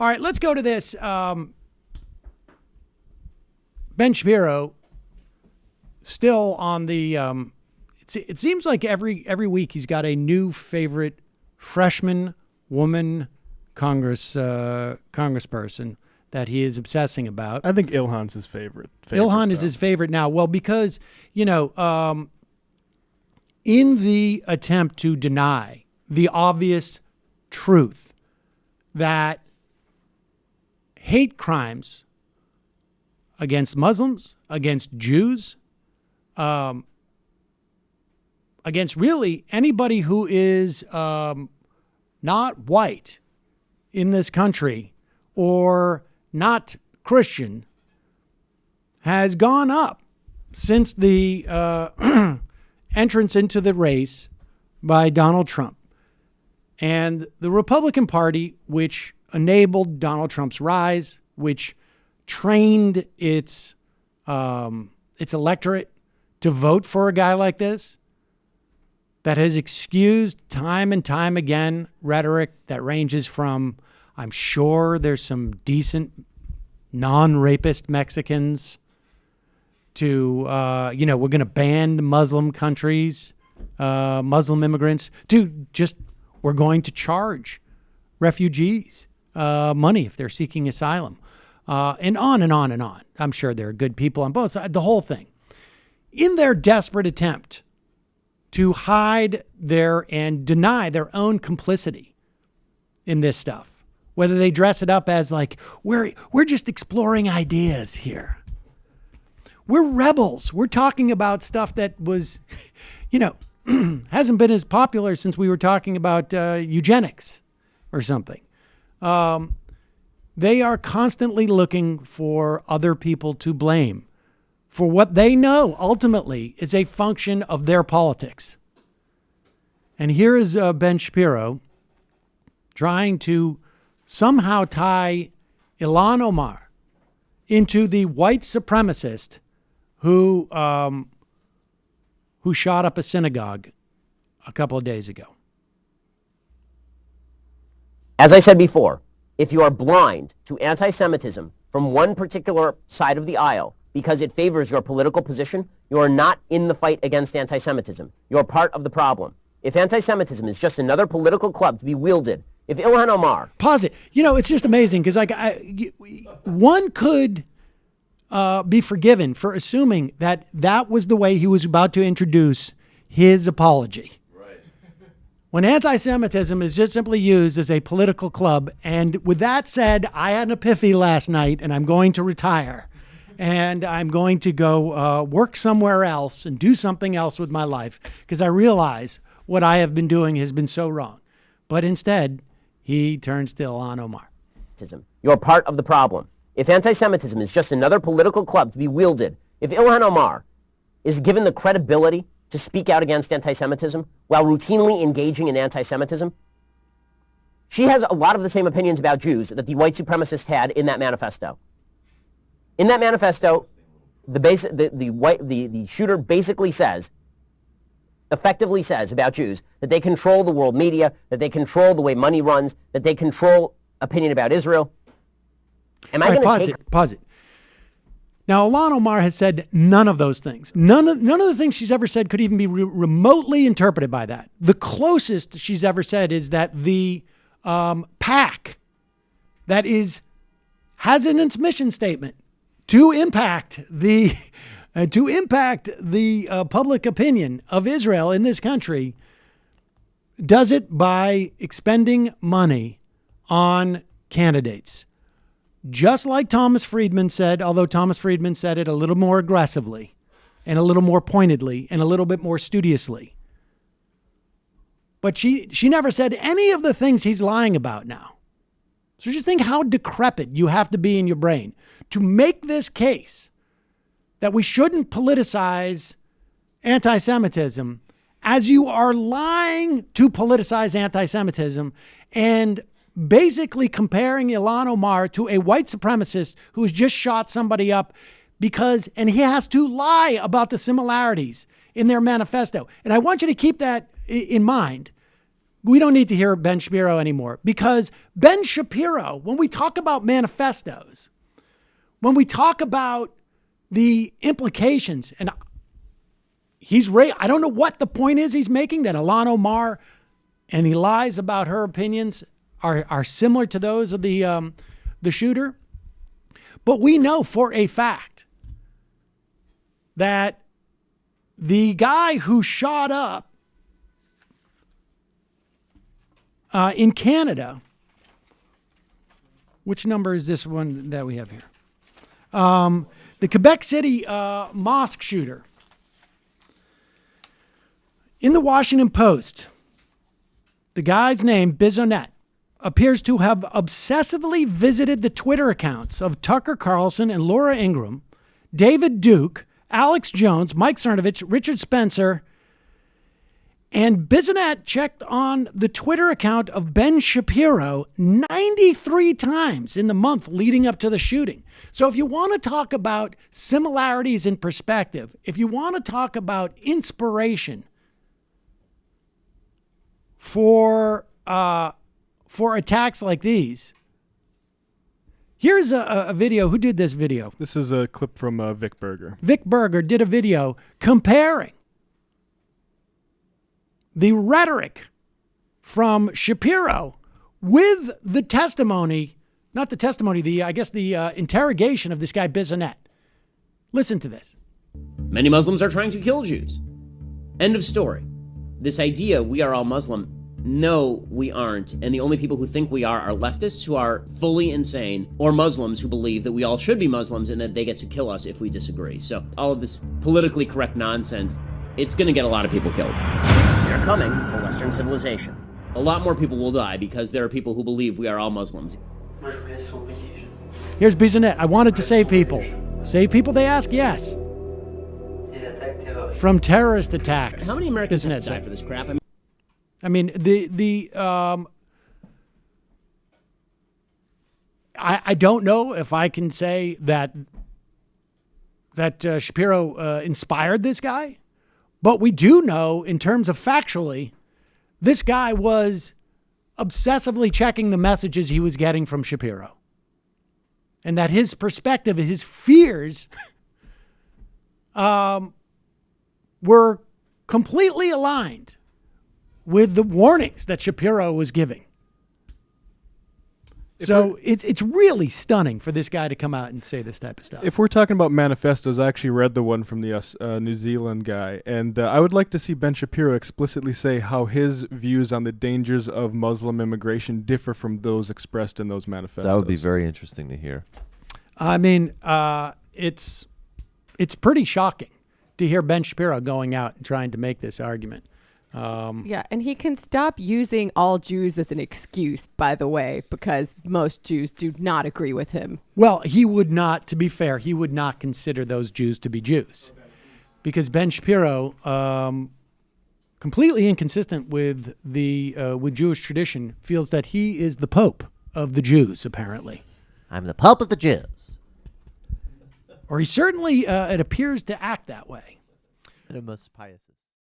All right, let's go to this. Ben Shapiro still on the. It seems like every week he's got a new favorite freshman woman congressperson that he is obsessing about. I think Ilhan's his favorite. Ilhan is his favorite now. Well, because in the attempt to deny the obvious truth that hate crimes against Muslims, against Jews, against really anybody who is not white in this country or not Christian has gone up since the entrance into the race by Donald Trump. And the Republican Party, which enabled Donald Trump's rise, which trained its electorate to vote for a guy like this, that has excused time and time again rhetoric that ranges from, I'm sure there's some decent non-rapist Mexicans, to, we're going to ban Muslim countries, Muslim immigrants, to just, we're going to charge refugees money if they're seeking asylum, and on and on and on. I'm sure there are good people on both sides, the whole thing. In their desperate attempt to hide and deny their own complicity in this stuff, whether they dress it up as like, we're just exploring ideas here. We're rebels. We're talking about stuff that was, hasn't been as popular since we were talking about eugenics or something. They are constantly looking for other people to blame for what they know ultimately is a function of their politics. And here is Ben Shapiro trying to somehow tie Ilhan Omar into the white supremacist who shot up a synagogue a couple of days ago. As I said before, if you are blind to anti-Semitism from one particular side of the aisle because it favors your political position, you are not in the fight against anti-Semitism. You're part of the problem. If anti-Semitism is just another political club to be wielded, if Ilhan Omar... Pause it. It's just amazing because one could be forgiven for assuming that was the way he was about to introduce his apology. When anti-Semitism is just simply used as a political club. And with that said, I had an epiphany last night and I'm going to retire. And I'm going to go work somewhere else and do something else with my life because I realize what I have been doing has been so wrong. But instead, he turns to Ilhan Omar. You're part of the problem. If anti-Semitism is just another political club to be wielded, if Ilhan Omar is given the credibility to speak out against anti-Semitism while routinely engaging in anti-Semitism, she has a lot of the same opinions about Jews that the white supremacist had in that manifesto. In that manifesto, the shooter basically effectively says about Jews that they control the world media, that they control the way money runs, that they control opinion about Israel. Am I going to pause it. Now, Ilhan Omar has said none of those things. None of the things she's ever said could even be remotely interpreted by that. The closest she's ever said is that the PAC that has in its mission statement to impact the public opinion of Israel in this country does it by expending money on candidates. Just like Thomas Friedman said, although Thomas Friedman said it a little more aggressively and a little more pointedly and a little bit more studiously. But she never said any of the things he's lying about now. So just think how decrepit you have to be in your brain to make this case that we shouldn't politicize anti-Semitism as you are lying to politicize anti-Semitism and basically comparing Ilhan Omar to a white supremacist who has just shot somebody up and he has to lie about the similarities in their manifesto. And I want you to keep that in mind we don't need to hear Ben Shapiro anymore, because Ben Shapiro, when we talk about manifestos, when we talk about the implications, and I don't know what the point is he's making, that Ilhan Omar and he lies about her opinions are similar to those of the shooter. But we know for a fact that the guy who shot up in Canada, which number is this one that we have here? The Quebec City mosque shooter. In the Washington Post, the guy's name, Bissonnette, appears to have obsessively visited the Twitter accounts of Tucker Carlson and Laura Ingraham, David Duke, Alex Jones, Mike Cernovich, Richard Spencer, and Bissonnette checked on the Twitter account of Ben Shapiro 93 times in the month leading up to the shooting. So if you want to talk about similarities in perspective, if you want to talk about inspiration for attacks like these, here's a video. Who did this video? This is a clip from Vic Berger. Vic Berger did a video comparing the rhetoric from Shapiro with the testimony, not the testimony, the interrogation of this guy Bissonnette. Listen to this. Many Muslims are trying to kill Jews. End of story. This idea, we are all Muslim, no, we aren't. And the only people who think we are leftists who are fully insane, or Muslims who believe that we all should be Muslims and that they get to kill us if we disagree. So all of this politically correct nonsense, it's going to get a lot of people killed. They're coming for Western civilization. A lot more people will die because there are people who believe we are all Muslims. Here's Bissonnette. I wanted to save people. Save people, they ask? Yes. From terrorist attacks. How many Americans have Bissonnette to die said. for this crap? I don't know if I can say that Shapiro inspired this guy, but we do know in terms of factually, this guy was obsessively checking the messages he was getting from Shapiro, and that his perspective, his fears, were completely aligned with the warnings that Shapiro was giving. So it's really stunning for this guy to come out and say this type of stuff. If we're talking about manifestos, I actually read the one from the New Zealand guy, and I would like to see Ben Shapiro explicitly say how his views on the dangers of Muslim immigration differ from those expressed in those manifestos. That would be very interesting to hear. I mean, it's pretty shocking to hear Ben Shapiro going out and trying to make this argument. Yeah, and he can stop using all Jews as an excuse, by the way, because most Jews do not agree with him. Well, he would not, to be fair, he would not consider those Jews to be Jews. Because Ben Shapiro, completely inconsistent with with Jewish tradition, feels that he is the Pope of the Jews, apparently. I'm the Pope of the Jews. Or he certainly, it appears to act that way. And a most pious.